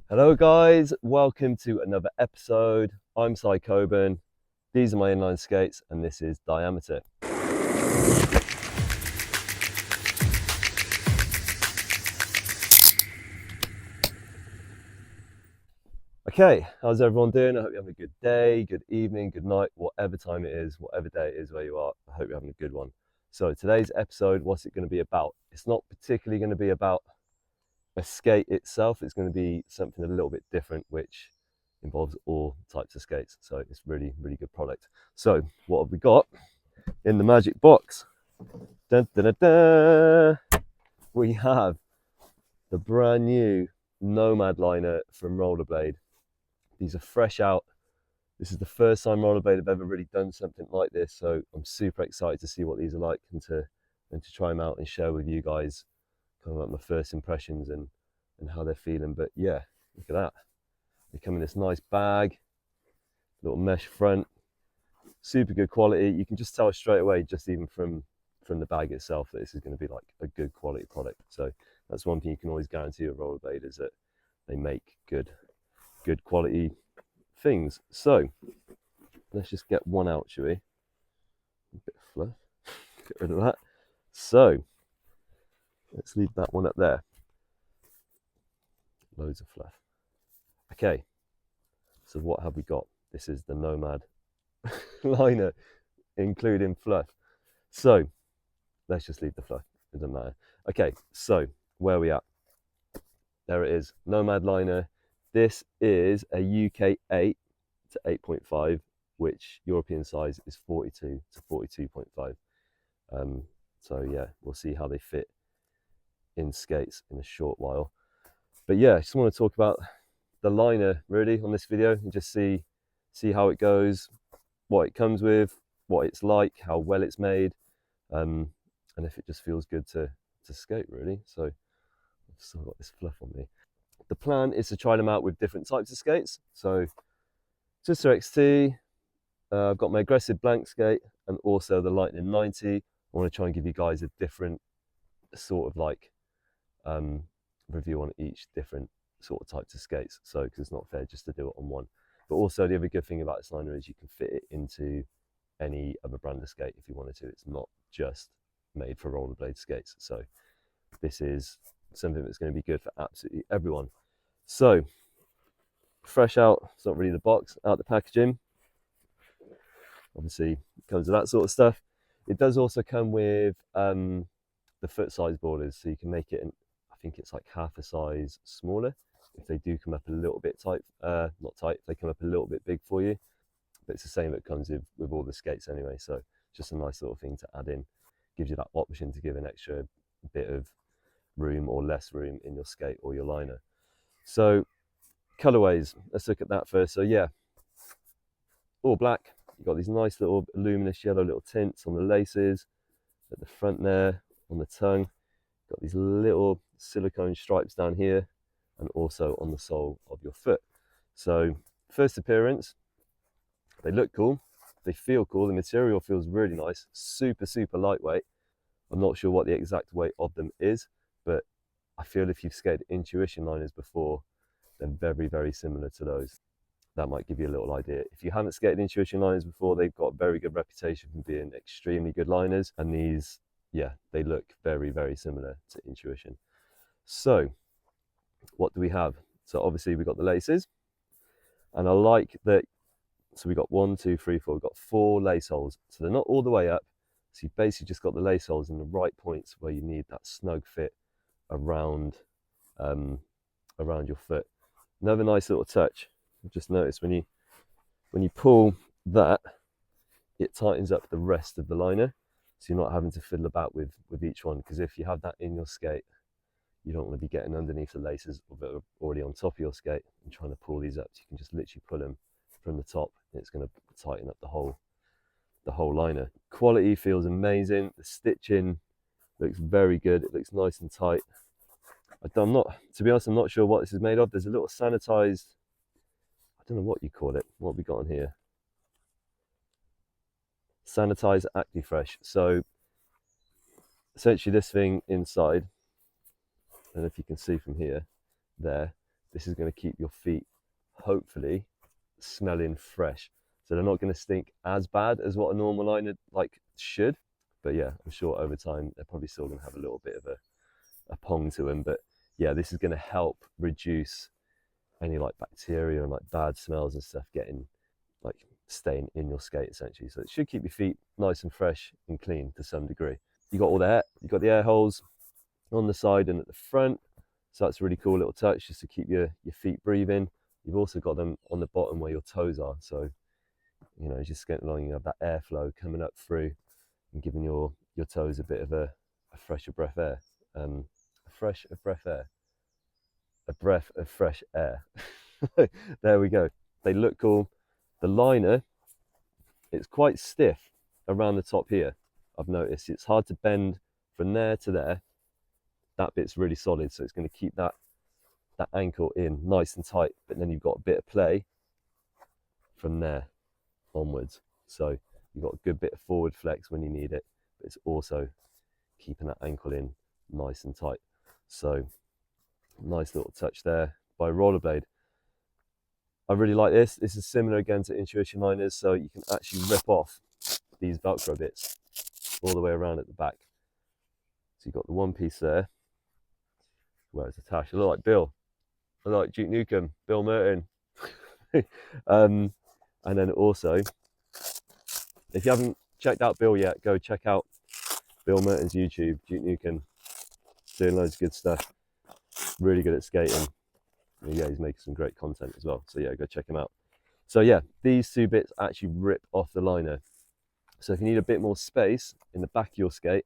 Hello guys, welcome to another episode. I'm Coburn, these are my inline skates and this is Diameter. Okay, how's everyone doing? I hope you're having a good day, good evening, good night, whatever time it is, whatever day it is where you are. I hope you're having a good one. So today's episode, what's it going to be about? It's not particularly going to be about a skate itself. It's going to be something a little bit different, which involves all types of skates. So it's really, really good product. So what have we got in the magic box? Dun, dun, dun, dun. We have the brand new Nomad liner from Rollerblade. These are fresh out. This is the first time Rollerblade have ever really done something like this, so I'm super excited to see what these are like and to try them out and share with you guys kind of like my first impressions and how they're feeling. But yeah, look at that. They come in this nice bag, little mesh front, super good quality. You can just tell straight away, just even from the bag itself, that this is going to be like a good quality product. So that's one thing you can always guarantee with Rollerblade, is that they make good quality things. So let's just get one out, shall we? A bit of fluff, get rid of that. So let's leave that one up there. Loads of fluff. Okay, so what have we got? This is the Nomad liner, including fluff. So let's just leave the fluff, it doesn't matter. Okay, so where are we at? There it is, Nomad liner. This is a UK 8 to 8.5, which European size is 42 to 42.5. So yeah, we'll see how they fit in skates in a short while. But yeah, I just want to talk about the liner really on this video and just see how it goes, what it comes with, what it's like, how well it's made, and if it just feels good to skate really. So I've still got this fluff on me. The plan is to try them out with different types of skates. So Twister XT, I've got my aggressive blank skate and also the Lightning 90. I want to try and give you guys a different sort of like review on each different sort of types of skates. So because it's not fair just to do it on one. But also the other good thing about this liner is you can fit it into any other brand of skate if you wanted to. It's not just made for rollerblade skates. So this is something that's going to be good for absolutely everyone. So fresh out, it's not really the box, out the packaging. Obviously it comes with that sort of stuff. It does also come with the foot size borders, so you can make it, I think it's like half a size smaller if they do come up a little bit tight, not tight, if they come up a little bit big for you. But it's the same that comes with all the skates anyway, so just a nice little thing to add in. Gives you that option to give an extra bit of room or less room in your skate or your liner. So colorways, let's look at that first. So yeah, all black. You've got these nice little luminous yellow little tints on the laces at the front there, on the tongue. Got these little silicone stripes down here and also on the sole of your foot. So first appearance, they look cool, they feel cool, the material feels really nice, super lightweight. I'm not sure what the exact weight of them is, but I feel if you've skated Intuition liners before, they're very similar to those. That might give you a little idea. If you haven't skated Intuition liners before, they've got a very good reputation for being extremely good liners, and these, yeah, they look very similar to Intuition. So what do we have? So obviously we've got the laces, and I like that. So we got 1, 2, 3, 4, we've got 4 lace holes. So they're not all the way up. So you've basically just got the lace holes in the right points where you need that snug fit around around your foot. Another nice little touch. I've just noticed when you pull that, it tightens up the rest of the liner. So you're not having to fiddle about with each one, because if you have that in your skate, you don't want to be getting underneath the laces that are already on top of your skate and trying to pull these up. So you can just literally pull them from the top, and it's going to tighten up the whole liner. Quality feels amazing. The stitching looks very good. It looks nice and tight. I'm not, to be honest, I'm not sure what this is made of. There's a little sanitized, I don't know what you call it. What have we got on here? Sanitized ActiFresh. So essentially this thing inside, and if you can see from here, this is going to keep your feet hopefully smelling fresh. So they're not going to stink as bad as what a normal liner like should. But yeah, I'm sure over time they're probably still going to have a little bit of a pong to them. But yeah, this is going to help reduce any like bacteria and like bad smells and stuff getting like staying in your skate essentially. So it should keep your feet nice and fresh and clean to some degree. You got all the air, you got the air holes on the side and at the front. So that's a really cool little touch just to keep your feet breathing. You've also got them on the bottom where your toes are. So, you know, just getting along, you have that airflow coming up through and giving your toes a bit of a fresher breath air. A breath of fresh air. There we go. They look cool. The liner, it's quite stiff around the top here. I've noticed it's hard to bend from there to there. That bit's really solid, so it's going to keep that ankle in nice and tight, but then you've got a bit of play from there onwards. So you've got a good bit of forward flex when you need it, but it's also keeping that ankle in nice and tight. So nice little touch there by Rollerblade. I really like this. This is similar again to Intuition liners, so you can actually rip off these Velcro bits all the way around at the back. So you've got the one piece there where it's attached. I look like Bill. I look like Duke Nukem, Bill Merton. And then also, if you haven't checked out Bill yet, go check out Bill Merton's YouTube, Duke Nukem. Doing loads of good stuff. Really good at skating. And yeah, he's making some great content as well. So yeah, go check him out. So yeah, these two bits actually rip off the liner. So if you need a bit more space in the back of your skate,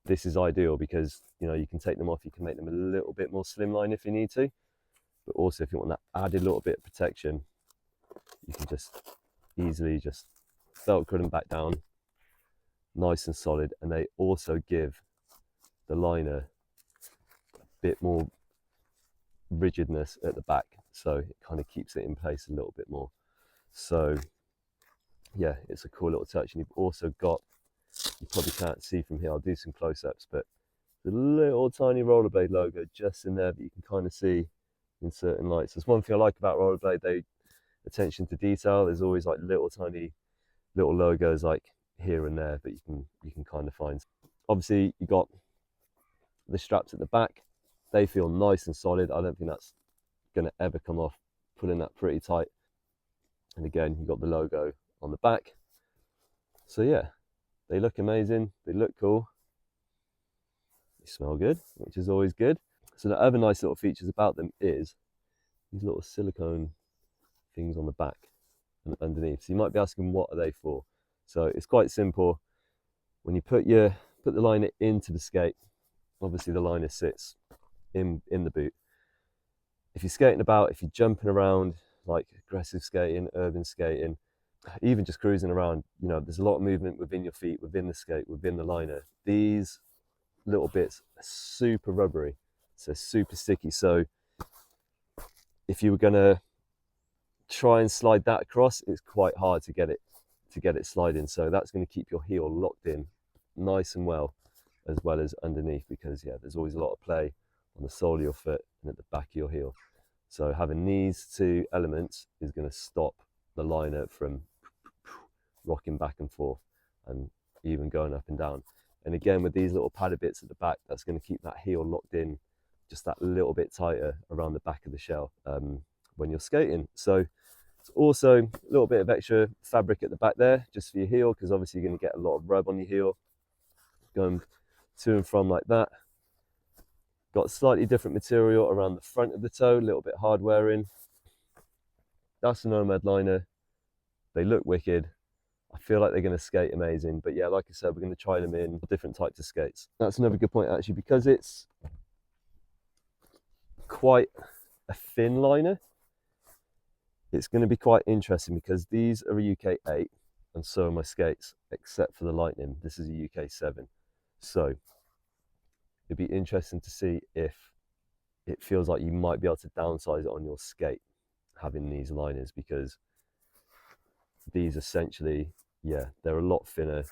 this is ideal because, you know, you can take them off, you can make them a little bit more slimline if you need to. But also if you want that added little bit of protection, you can just easily just Velcro them back down, nice and solid. And they also give the liner a bit more rigidness at the back, so it kind of keeps it in place a little bit more. So yeah, it's a cool little touch. And you've also got, you probably can't see from here, I'll do some close-ups, but the little tiny Rollerblade logo just in there that you can kind of see in certain lights. There's one thing I like about Rollerblade, they attention to detail. There's always like little tiny little logos like here and there, but you can kind of find. Obviously you got the straps at the back. They feel nice and solid. I don't think that's going to ever come off, pulling that pretty tight. And again, you got the logo on the back. So yeah, they look amazing. They look cool. They smell good, which is always good. So the other nice little features about them is these little silicone things on the back and underneath. So you might be asking, what are they for? So it's quite simple. When you put the liner into the skate, obviously the liner sits in the boot. If you're skating about, if you're jumping around, like aggressive skating, urban skating, even just cruising around, you know, there's a lot of movement within your feet, within the skate, within the liner. These little bits are super rubbery, so super sticky. So if you were gonna try and slide that across, it's quite hard to get it sliding. So that's going to keep your heel locked in nice and well as underneath, because yeah, there's always a lot of play on the sole of your foot and at the back of your heel. So having these two elements is going to stop the liner from rocking back and forth and even going up and down. And again, with these little padded bits at the back, that's going to keep that heel locked in just that little bit tighter around the back of the shell when you're skating. So it's also a little bit of extra fabric at the back there just for your heel, because obviously you're going to get a lot of rub on your heel going to and from like that. Got slightly different material around the front of the toe, a little bit hard wearing. That's a Nomad liner. They look wicked. I feel like they're going to skate amazing. But yeah, like I said, we're going to try them in different types of skates. That's another good point actually, because it's quite a thin liner. It's going to be quite interesting because these are a UK 8 and so are my skates, except for the Lightning. This is a UK 7. So it'd be interesting to see if it feels like you might be able to downsize it on your skate having these liners, because these essentially, yeah, they're a lot thinner.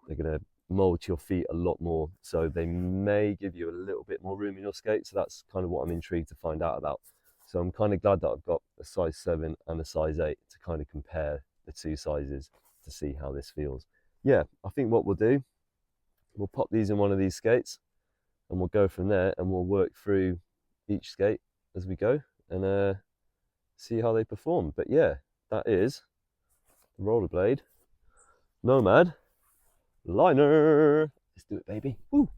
They're going to mold to your feet a lot more, so they may give you a little bit more room in your skate. So that's kind of what I'm intrigued to find out about. So I'm kind of glad that I've got a size 7 and a size 8 to kind of compare the two sizes to see how this feels. Yeah, I think what we'll do, we'll pop these in one of these skates and we'll go from there, and we'll work through each skate as we go and see how they perform. But yeah, that is the Rollerblade Nomad liner. Let's do it, baby. Woo.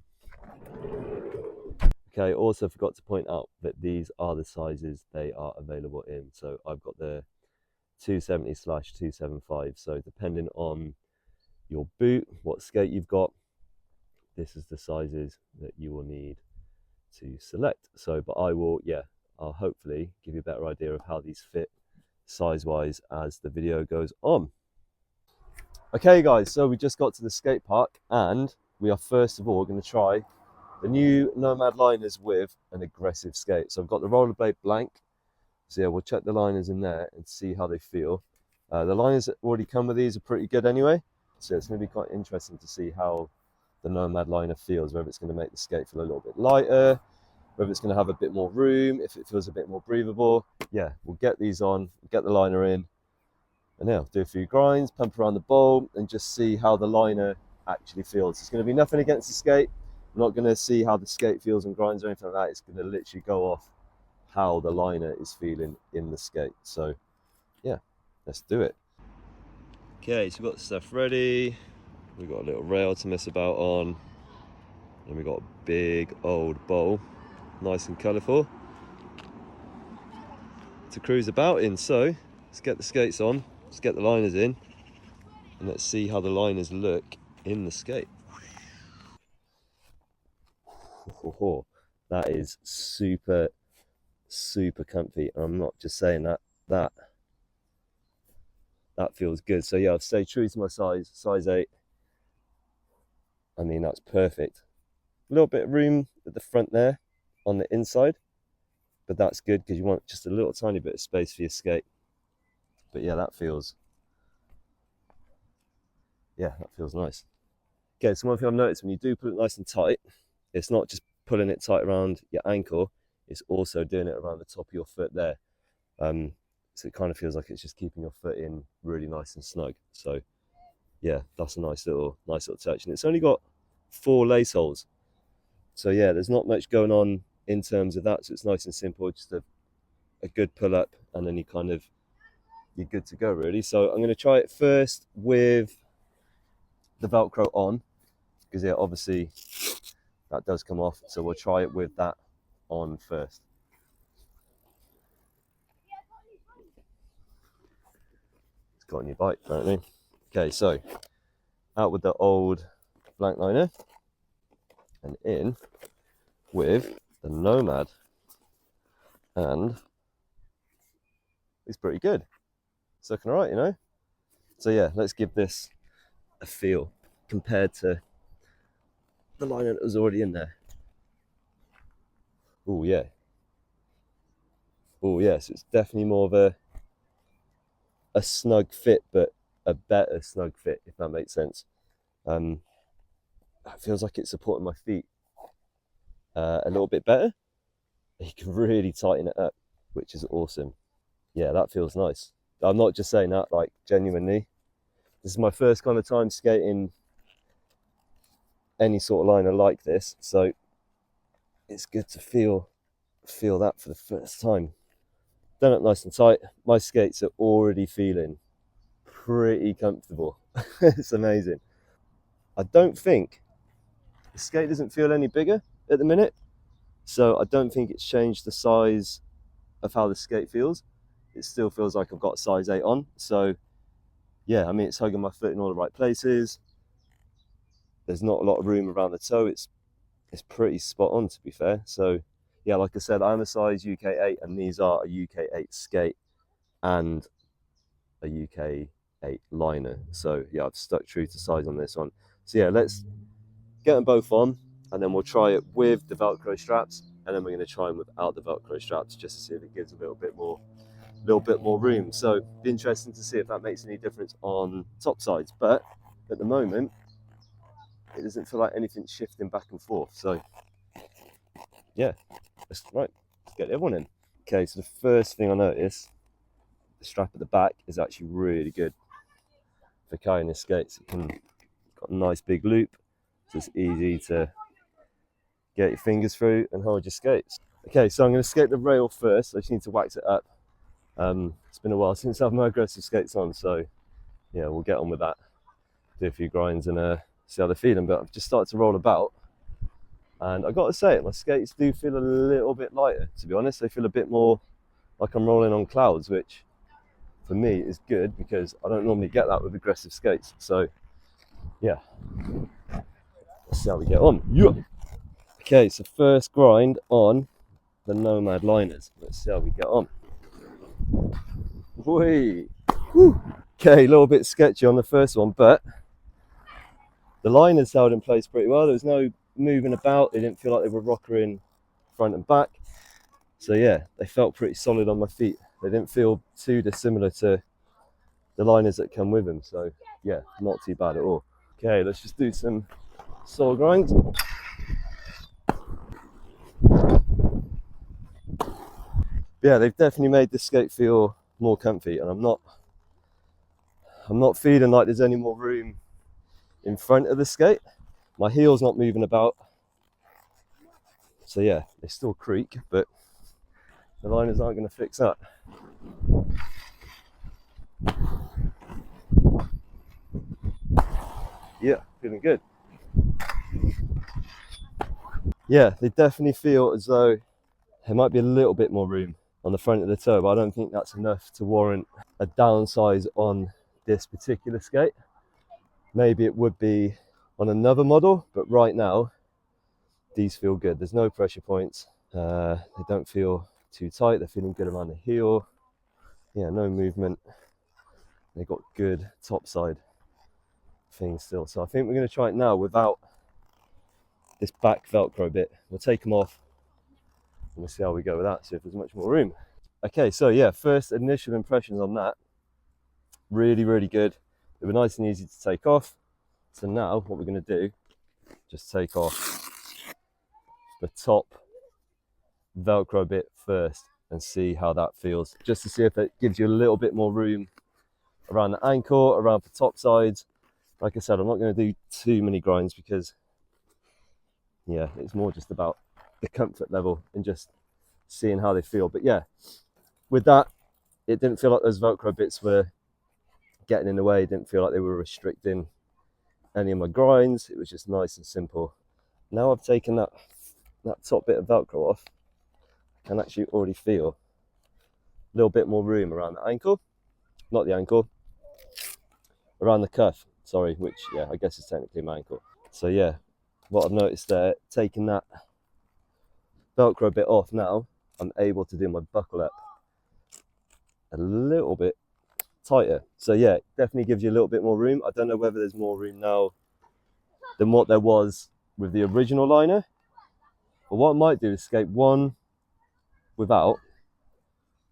Okay, also forgot to point out that these are the sizes they are available in. So I've got the 270/275. So depending on your boot, what skate you've got, this is the sizes that you will need to select. So, but I will, yeah, I'll hopefully give you a better idea of how these fit size-wise as the video goes on. Okay guys, so we just got to the skate park and we are first of all going to try the new Nomad liners with an aggressive skate. So I've got the Rollerblade blank. So yeah, we'll check the liners in there and see how they feel. The liners that already come with these are pretty good anyway. So it's going to be quite interesting to see how the Nomad liner feels, whether it's going to make the skate feel a little bit lighter, whether it's going to have a bit more room, if it feels a bit more breathable. Yeah, we'll get these on, get the liner in, and now do a few grinds, pump around the bowl, and just see how the liner actually feels. It's going to be nothing against the skate. I'm not going to see how the skate feels and grinds or anything like that. It's going to literally go off how the liner is feeling in the skate. So yeah, let's do it. Okay, so we've got the stuff ready. We've got a little rail to mess about on, and we've got a big old bowl, nice and colourful, to cruise about in. So let's get the skates on, let's get the liners in, and let's see how the liners look in the skate. That is super comfy. I'm not just saying that. That feels good. So yeah, I've stayed true to my size 8. I mean, that's perfect. A little bit of room at the front there on the inside, but that's good because you want just a little tiny bit of space for your skate. But yeah, that feels nice. Okay, so one thing I've noticed, when you do put it nice and tight, it's not just pulling it tight around your ankle, it's also doing it around the top of your foot there. So it kind of feels like it's just keeping your foot in really nice and snug. So yeah, that's a nice little touch. And it's only got 4 lace holes. So yeah, there's not much going on in terms of that. So it's nice and simple, just a good pull up, and then you're good to go really. So I'm going to try it first with the Velcro on, because yeah, obviously that does come off. So we'll try it with that on first. It's got on your bike, apparently. Okay, so out with the old blank liner and in with the Nomad, and it's pretty good. It's looking all right, you know. So yeah, let's give this a feel compared to the liner that was already in there. Oh yeah. Oh yes, it's definitely more of a snug fit, but a better snug fit, if that makes sense. It feels like it's supporting my feet a little bit better. You can really tighten it up, which is awesome. Yeah, that feels nice. I'm not just saying that, like, genuinely. This is my first kind of time skating any sort of liner like this, so it's good to feel that for the first time. Done up nice and tight. My skates are already feeling pretty comfortable. It's amazing. I don't think the skate doesn't feel any bigger at the minute, so I don't think it's changed the size of how the skate feels. It still feels like I've got a size 8 on. So yeah, I mean, it's hugging my foot in all the right places. There's not a lot of room around the toe. It's pretty spot on, to be fair. So yeah, like I said, I'm a size UK 8, and these are a UK 8 skate and a UK 8 liner. So yeah, I've stuck true to size on this one. So yeah, let's get them both on, and then we'll try it with the Velcro straps, and then we're going to try them without the Velcro straps, just to see if it gives a little bit more room. So be interesting to see if that makes any difference on top sides. But at the moment, it doesn't feel like anything's shifting back and forth. So yeah, let's get the other one in. Okay, so the first thing I noticed, the strap at the back is actually really good for carrying the skates. It got a nice big loop, so it's easy to get your fingers through and hold your skates. Okay, so I'm going to skate the rail first. I just need to wax it up. It's been a while since I've my aggressive skates on, so yeah, we'll get on with that. Do a few grinds and see how they're feeling. But I've just started to roll about, and I got to say, my skates do feel a little bit lighter. To be honest, they feel a bit more like I'm rolling on clouds, which for me is good because I don't normally get that with aggressive skates. So yeah, let's see how we get on. Yeah. Okay, so first grind on the Nomad liners. Let's see how we get on. Whee! Woo. Okay, a little bit sketchy on the first one, but the liners held in place pretty well. There was no moving about. They didn't feel like they were rockering front and back. So yeah, they felt pretty solid on my feet. They didn't feel too dissimilar to the liners that come with them. So yeah, not too bad at all. Okay, let's just do some sole grinds. Yeah, they've definitely made the skate feel more comfy, and I'm not feeling like there's any more room in front of the skate. My heel's not moving about. So yeah, they still creak, but the liners aren't going to fix that. Yeah, feeling good. Yeah, they definitely feel as though there might be a little bit more room on the front of the toe, but I don't think that's enough to warrant a downsize on this particular skate. Maybe it would be on another model, but right now these feel good. There's no pressure points. They don't feel too tight. They're feeling good around the heel. Yeah, no movement. They've got good topside things still. So I think we're going to try it now without this back Velcro bit. We'll take them off and we'll see how we go with that, see if there's much more room. Okay, so yeah, first initial impressions on that, really, really good. They were nice and easy to take off. So now what we're going to do, just take off the top Velcro bit first and see how that feels, just to see if it gives you a little bit more room around the ankle, around the top sides. Like I said, I'm not going to do too many grinds because yeah, it's more just about the comfort level and just seeing how they feel. But yeah, with that, it didn't feel like those Velcro bits were getting in the way. It didn't feel like they were restricting any of my grinds. It was just nice and simple. Now I've taken that top bit of Velcro off, I can actually already feel a little bit more room around the ankle. Not the ankle, around the cuff, sorry, which yeah, I guess is technically my ankle. So yeah, what I've noticed there, taking that Velcro bit off now, I'm able to do my buckle up a little bit tighter. So yeah, it definitely gives you a little bit more room. I don't know whether there's more room now than what there was with the original liner. But what I might do is skate one without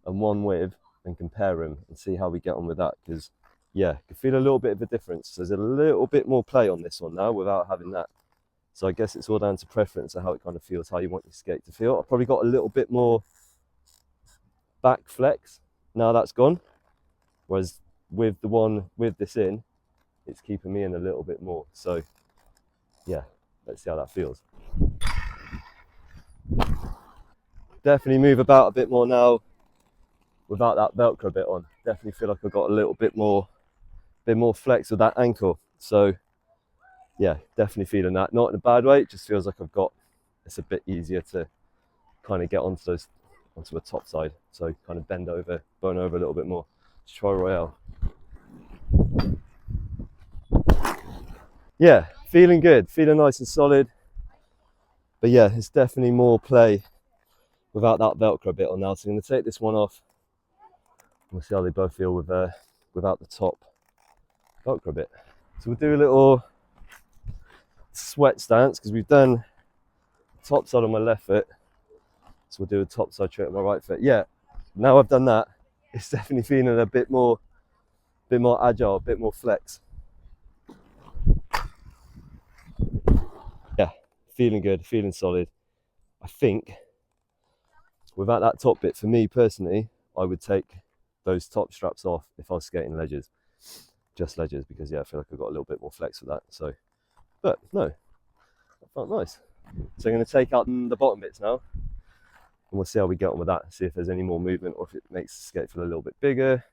and one with and compare them and see how we get on with that, because yeah, I can feel a little bit of a difference. There's a little bit more play on this one now without having that. So I guess it's all down to preference of how it kind of feels, how you want your skate to feel. I've probably got a little bit more back flex now that's gone, whereas with the one with this in, it's keeping me in a little bit more. So yeah, let's see how that feels. Definitely move about a bit more now without that Velcro bit on. Definitely feel like I've got a little bit more flex with that ankle. So yeah, definitely feeling that. Not in a bad way, it just feels like it's a bit easier to kind of get onto the top side. So kind of bone over a little bit more. Let's try Royale. Yeah, feeling good, feeling nice and solid. But yeah, it's definitely more play without that Velcro bit on now. So I'm going to take this one off. We'll see how they both feel without the top Velcro bit. So we'll do a little sweat stance because we've done top side on my left foot. So we'll do a top side trick on my right foot. Yeah, now I've done that, it's definitely feeling a bit more agile, a bit more flex. Yeah, feeling good, feeling solid. I think without that top bit, for me personally, I would take those top straps off if I was skating ledges, just ledges, because yeah, I feel like I've got a little bit more flex with that. So, but no, that felt nice. So I'm going to take out the bottom bits now, and we'll see how we get on with that, see if there's any more movement, or if it makes the skate feel a little bit bigger,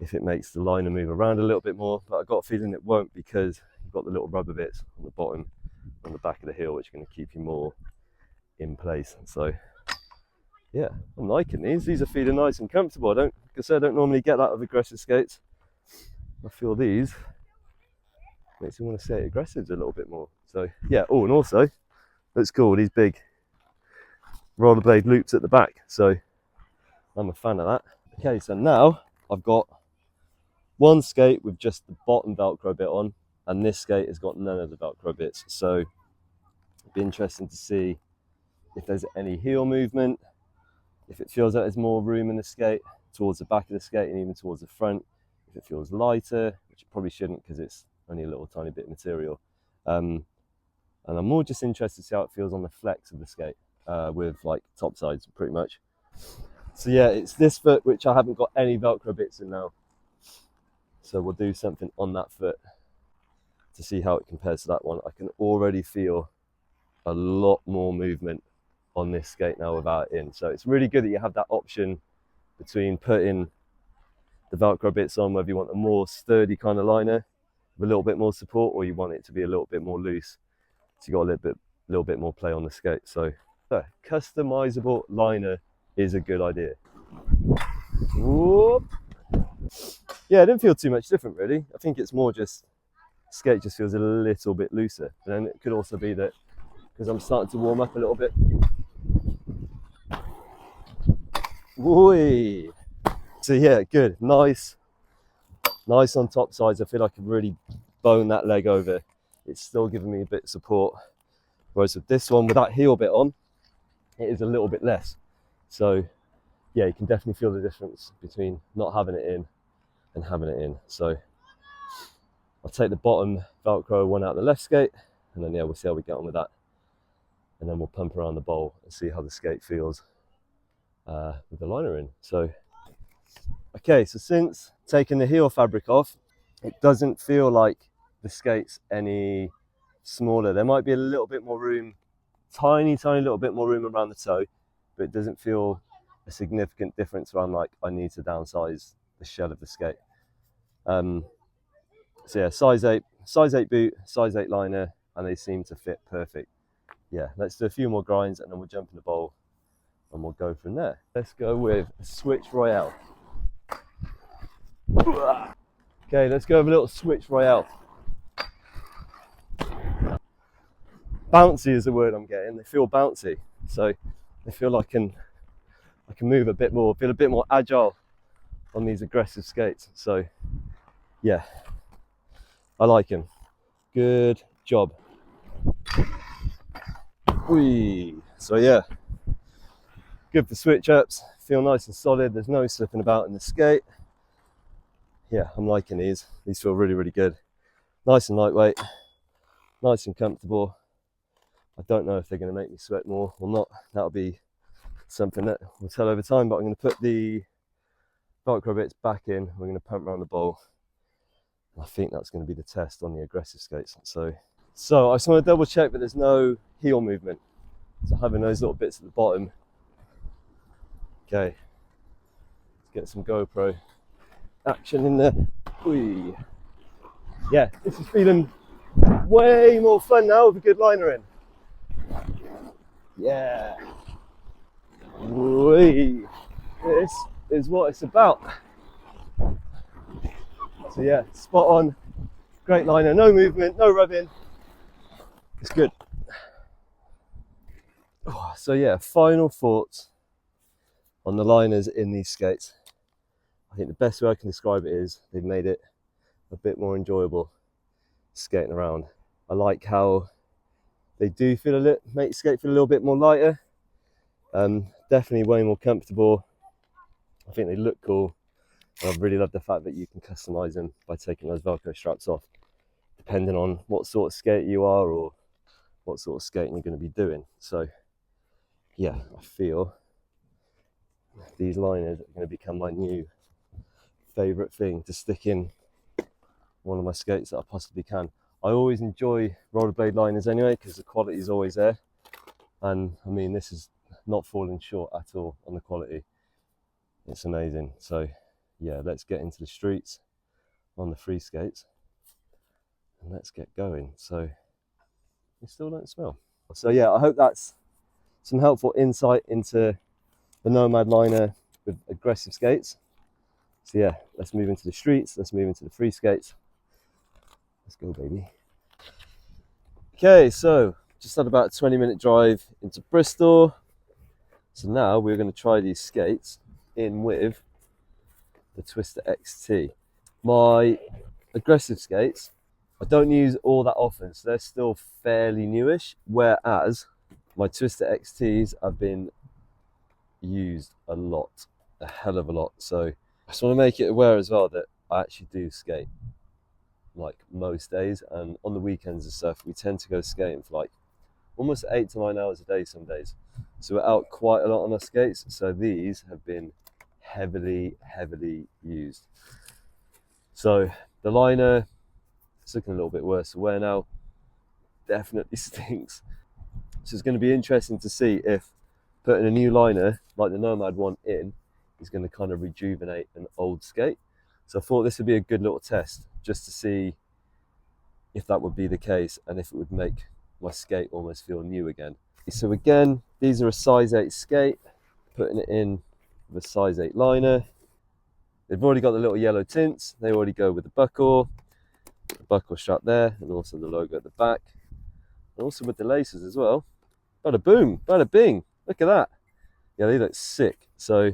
if it makes the liner move around a little bit more. But I've got a feeling it won't, because you've got the little rubber bits on the bottom, on the back of the heel, which are going to keep you more in place. So yeah, I'm liking these. These are feeling nice and comfortable. Like I said, I don't normally get that with aggressive skates. I feel these makes me want to skate aggressives a little bit more. So yeah. Oh, and also looks cool, these big rollerblade loops at the back. So I'm a fan of that. Okay, so now I've got one skate with just the bottom Velcro bit on, and this skate has got none of the Velcro bits. So it'd be interesting to see if there's any heel movement, if it feels like there's more room in the skate towards the back of the skate and even towards the front, if it feels lighter, which it probably shouldn't because it's only a little tiny bit of material. And I'm more just interested to see how it feels on the flex of the skate with like top sides pretty much. So yeah, it's this foot which I haven't got any Velcro bits in now. So we'll do something on that foot to see how it compares to that one. I can already feel a lot more movement on this skate now without it in. So it's really good that you have that option between putting the Velcro bits on, whether you want a more sturdy kind of liner with a little bit more support, or you want it to be a little bit more loose, so you got a little bit more play on the skate. So customizable liner is a good idea. Whoop. Yeah, it didn't feel too much different really. I think it's more just skate just feels a little bit looser. And then it could also be that because I'm starting to warm up a little bit. Whee! So yeah, good, nice on top sides. I feel like I can really bone that leg over. It's still giving me a bit of support. Whereas with this one, with that heel bit on, it is a little bit less. So yeah, you can definitely feel the difference between not having it in and having it in. So I'll take the bottom Velcro one out of the left skate, and then yeah, we'll see how we get on with that. And then we'll pump around the bowl and see how the skate feels with the liner in. So, okay, so since taking the heel fabric off, it doesn't feel like the skate's any smaller. There might be a little bit more room, tiny little bit more room around the toe, but it doesn't feel a significant difference where I'm like, I need to downsize the shell of the skate. So yeah, size 8 boot, size 8 liner, and they seem to fit perfect. Yeah, let's do a few more grinds and then we'll jump in the bowl and we'll go from there. Let's go with a switch royale. Okay, let's go with a little switch royale. Bouncy is the word I'm getting. They feel bouncy, so I feel like I can move a bit more, feel a bit more agile on these aggressive skates. So yeah, I like him. Good job. Whee. So yeah, good for switch ups, feel nice and solid, there's no slipping about in the skate. Yeah, I'm liking these feel really good, nice and lightweight, nice and comfortable. I don't know if they're going to make me sweat more or not. That'll be something that we'll tell over time, but I'm going to put the Velcro bits back in, we're going to pump around the bowl. I think that's going to be the test on the aggressive skates. So I just want to double check that there's no heel movement. So having those little bits at the bottom. Okay, let's get some GoPro action in there. Whee. Yeah, this is feeling way more fun now with a good liner in. Yeah. Whee. This is what it's about. So yeah, spot on, great liner, no movement, no rubbing. It's good. So yeah, final thoughts on the liners in these skates. I think the best way I can describe it is they've made it a bit more enjoyable skating around. I like how they do make skate feel a little bit more lighter. Definitely way more comfortable. I think they look cool. And I really love the fact that you can customize them by taking those Velcro straps off, depending on what sort of skate you are or what sort of skating you're going to be doing. So yeah, I feel these liners are going to become my new favourite thing to stick in one of my skates that I possibly can. I always enjoy rollerblade liners anyway because the quality is always there, and I mean this is not falling short at all on the quality. It's amazing. So yeah, let's get into the streets on the free skates and let's get going. So you still don't smell. So yeah, I hope that's some helpful insight into the Nomad liner with aggressive skates. So yeah, let's move into the streets, let's move into the free skates. Let's go, baby. Okay, so just had about a 20-minute drive into Bristol. So now we're going to try these skates in with the Twister XT. My aggressive skates, I don't use all that often, so they're still fairly newish, whereas my Twister XTs have been used a lot, a hell of a lot. So I just want to make it aware as well that I actually do skate like most days, and on the weekends and stuff we tend to go skating for like almost 8 to 9 hours a day some days, so we're out quite a lot on our skates. So these have been heavily used. So the liner, it's looking a little bit worse to wear now, definitely stinks. So it's going to be interesting to see if putting a new liner like the Nomad one in is going to kind of rejuvenate an old skate. So I thought this would be a good little test just to see if that would be the case and if it would make my skate almost feel new again. So again, these are a size 8 skate, putting it in with a size 8 liner. They've already got the little yellow tints, they already go with the buckle strap there, and also the logo at the back, and also with the laces as well. Bada boom, bada bing, look at that. Yeah, they look sick. So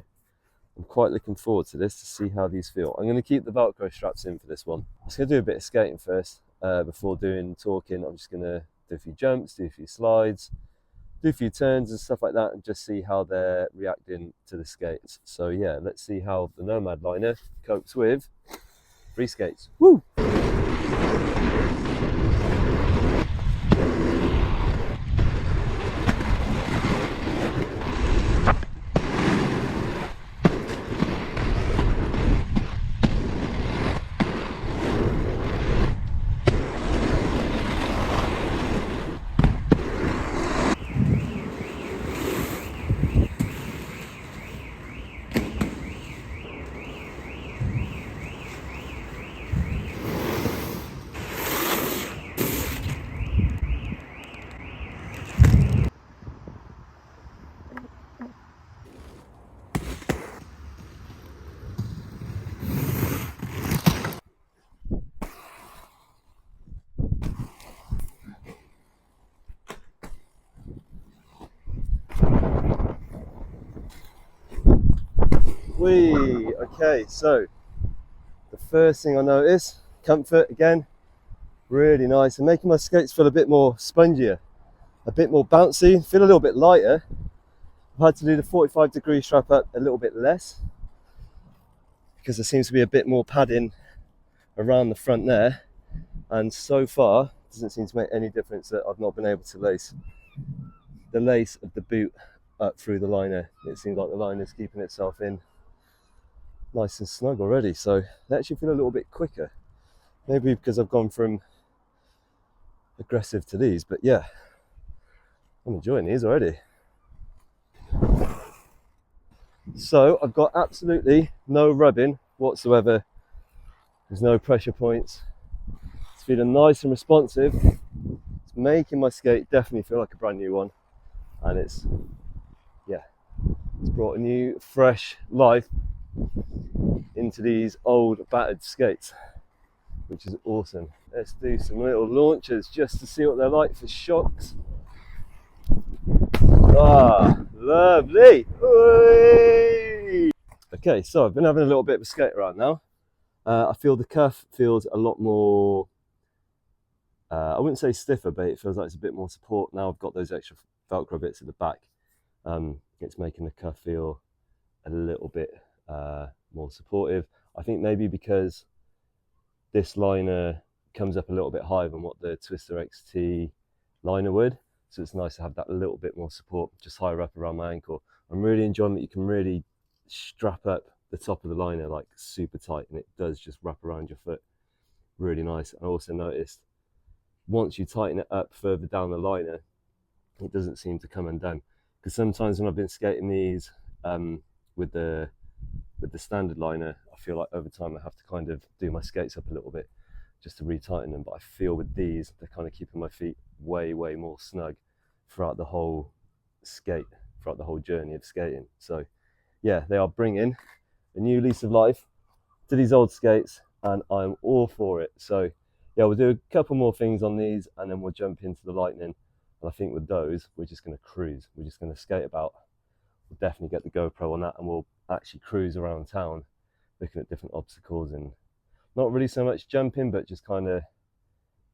I'm quite looking forward to this to see how these feel. I'm going to keep the Velcro straps in for this one. I'm just going to do a bit of skating first before doing talking. I'm just going to do a few jumps, do a few slides, do a few turns and stuff like that, and just see how they're reacting to the skates. So yeah, let's see how the Nomad liner copes with free skates. Woo! Okay, so the first thing I notice, comfort again, really nice, and making my skates feel a bit more spongier, a bit more bouncy, feel a little bit lighter. I've had to do the 45-degree strap up a little bit less because there seems to be a bit more padding around the front there, and so far it doesn't seem to make any difference that I've not been able to lace the lace of the boot up through the liner. It seems like the liner's keeping itself in nice and snug already, so they actually feel a little bit quicker, maybe because I've gone from aggressive to these, but yeah, I'm enjoying these already. So I've got absolutely no rubbing whatsoever, there's no pressure points, it's feeling nice and responsive, it's making my skate definitely feel like a brand new one, and it's brought a new fresh life into these old battered skates, which is awesome. Let's do some little launches just to see what they're like for shocks. Ah, lovely. Whee! Okay, so I've been having a little bit of a skate around now. I feel the cuff feels a lot more, I wouldn't say stiffer, but it feels like it's a bit more support. Now I've got those extra Velcro bits at the back. It's making the cuff feel a little bit more supportive. I think maybe because this liner comes up a little bit higher than what the Twister XT liner would, so it's nice to have that little bit more support just higher up around my ankle. I'm really enjoying that you can really strap up the top of the liner like super tight, and it does just wrap around your foot really nice. I also noticed once you tighten it up further down the liner, it doesn't seem to come undone. Because sometimes when I've been skating these with the standard liner, I feel like over time I have to kind of do my skates up a little bit just to retighten them. But I feel with these, they're kind of keeping my feet way more snug throughout the whole skate, throughout the whole journey of skating. So yeah, they are bringing a new lease of life to these old skates, and I'm all for it. So yeah, we'll do a couple more things on these and then we'll jump into the Lightning. And I think with those, we're just going to cruise. We're just going to skate about. We'll definitely get the GoPro on that, and we'll actually cruise around town looking at different obstacles, and not really so much jumping, but just kind of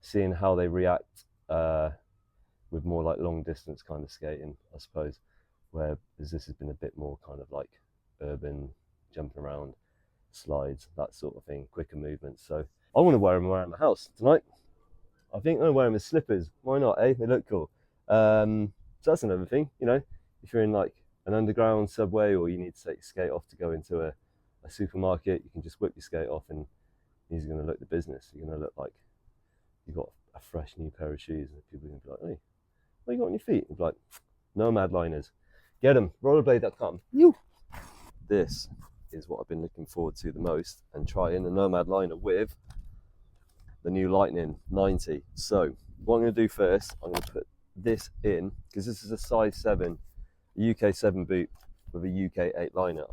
seeing how they react with more like long distance kind of skating, I suppose, where this has been a bit more kind of like urban, jumping around, slides, that sort of thing, quicker movements. So I want to wear them around the house tonight. I think I'm going to wear them as slippers. Why not, eh? They look cool. So that's another thing, you know, if you're in like an underground subway, or you need to take your skate off to go into a supermarket, you can just whip your skate off and these are going to look the business. You're going to look like you've got a fresh new pair of shoes, and people are going to be like, hey, what you got on your feet? And be like, Nomad liners. Get them, rollerblade.com. This is what I've been looking forward to the most, and trying the Nomad liner with the new Lightning 90. So what I'm going to do first, I'm going to put this in, because this is a size 7, UK 7 boot with a UK 8 liner.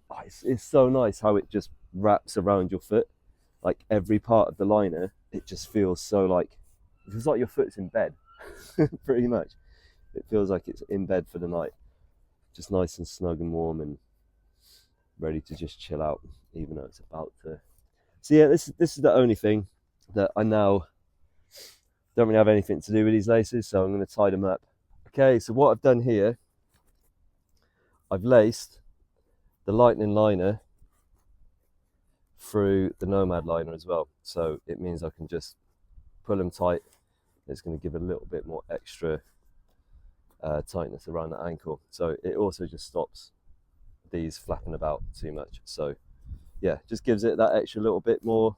Oh, it's so nice how it just wraps around your foot, like every part of the liner. It just feels so like, it feels like your foot's in bed. Pretty much it feels like it's in bed for the night, just nice and snug and warm and ready to just chill out, even though it's about to. So yeah, this is the only thing that I now don't really have anything to do with these laces, so I'm going to tie them up. Okay, so what I've done here, I've laced the Lightning liner through the Nomad liner as well, so it means I can just pull them tight. It's going to give a little bit more extra tightness around the ankle, so it also just stops these flapping about too much. So yeah, just gives it that extra little bit more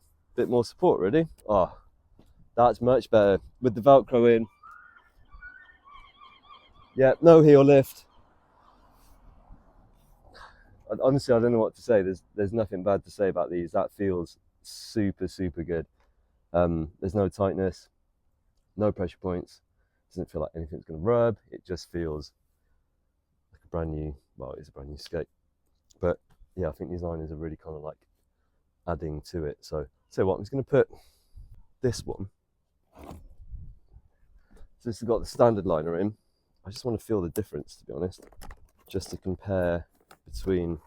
support, really. Oh, that's much better with the Velcro in. Yeah, no heel lift. Honestly, I don't know what to say. There's nothing bad to say about these. That feels super good. There's no tightness, no pressure points. Doesn't feel like anything's going to rub. It just feels like a brand new, well, it's a brand new skate. But yeah, I think these liners are really kind of like adding to it. So what, I'm just going to put this one. So this has got the standard liner in. I just want to feel the difference, to be honest, just to compare between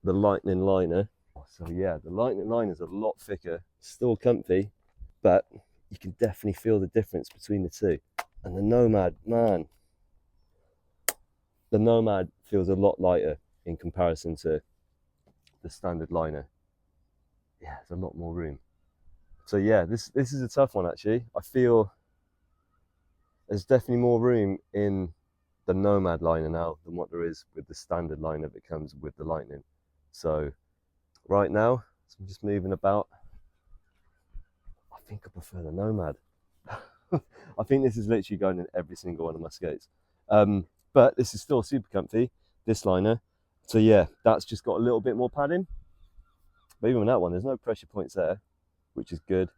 the Lightning liner. So yeah, the Lightning liner is a lot thicker, still comfy, but you can definitely feel the difference between the two. And the Nomad, man, the Nomad feels a lot lighter in comparison to the standard liner. Yeah, there's a lot more room. So yeah, this is a tough one, actually. I feel there's definitely more room in the Nomad liner now than what there is with the standard liner that comes with the Lightning. So right now, so I'm just moving about. I think I prefer the Nomad. I think this is literally going in every single one of my skates. But this is still super comfy, this liner. So yeah, that's just got a little bit more padding. But even with that one, there's no pressure points there, which is good.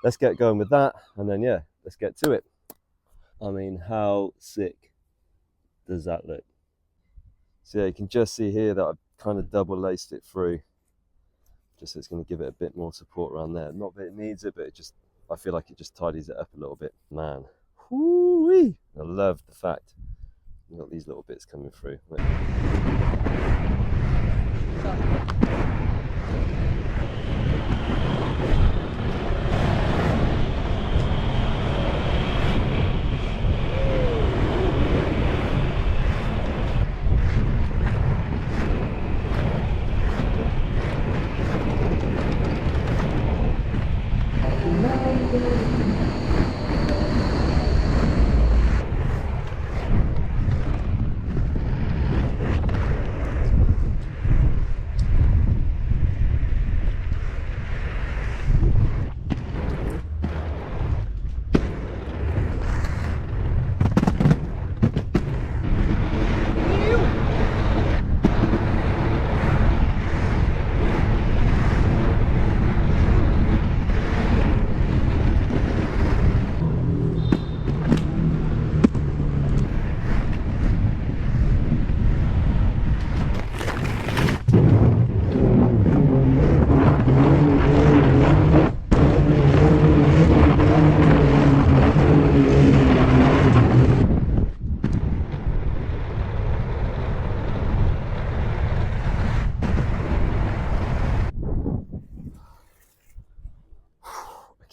Let's get going with that, and then yeah, let's get to it. I mean, how sick does that look? So yeah, you can just see here that I've kind of double laced it through, just so it's going to give it a bit more support around there. Not that it needs it, but it just, I feel like it just tidies it up a little bit. Man, whoo-wee. I love the fact you've got these little bits coming through.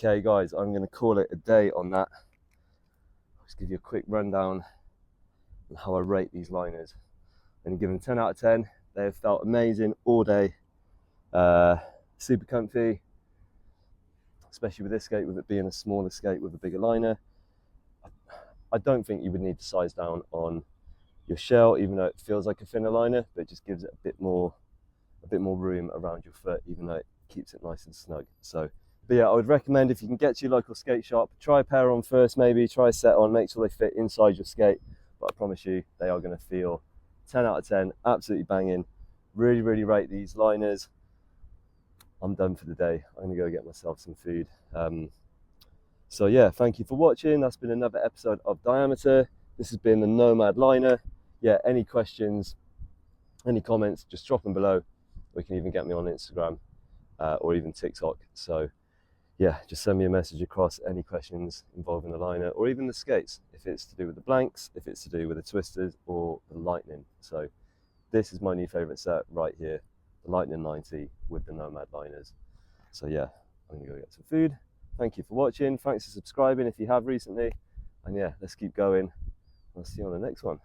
Okay guys, I'm going to call it a day on that. I'll just give you a quick rundown on how I rate these liners. I'm going to give them 10 out of 10. They have felt amazing all day. Super comfy, especially with this skate, with it being a smaller skate with a bigger liner. I don't think you would need to size down on your shell, even though it feels like a thinner liner, but it just gives it a bit more room around your foot, even though it keeps it nice and snug. So, but yeah, I would recommend, if you can get to your local skate shop, try a pair on first, maybe try a set on, make sure they fit inside your skate. But I promise you, they are going to feel 10 out of 10, absolutely banging. Really, really rate these liners. I'm done for the day. I'm going to go get myself some food. So yeah, thank you for watching. That's been another episode of Diameter. This has been the Nomad liner. Yeah, any questions, any comments, just drop them below. Or you can even get me on Instagram or even TikTok. So yeah, just send me a message across any questions involving the liner or even the skates, if it's to do with the blanks, if it's to do with the twisters or the lightning. So this is my new favorite set right here, the Lightning 90 with the Nomad liners. So yeah, I'm gonna go get some food. Thank you for watching. Thanks for subscribing if you have recently. And yeah, let's keep going. I'll see you on the next one.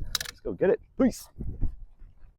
Let's go get it. Peace.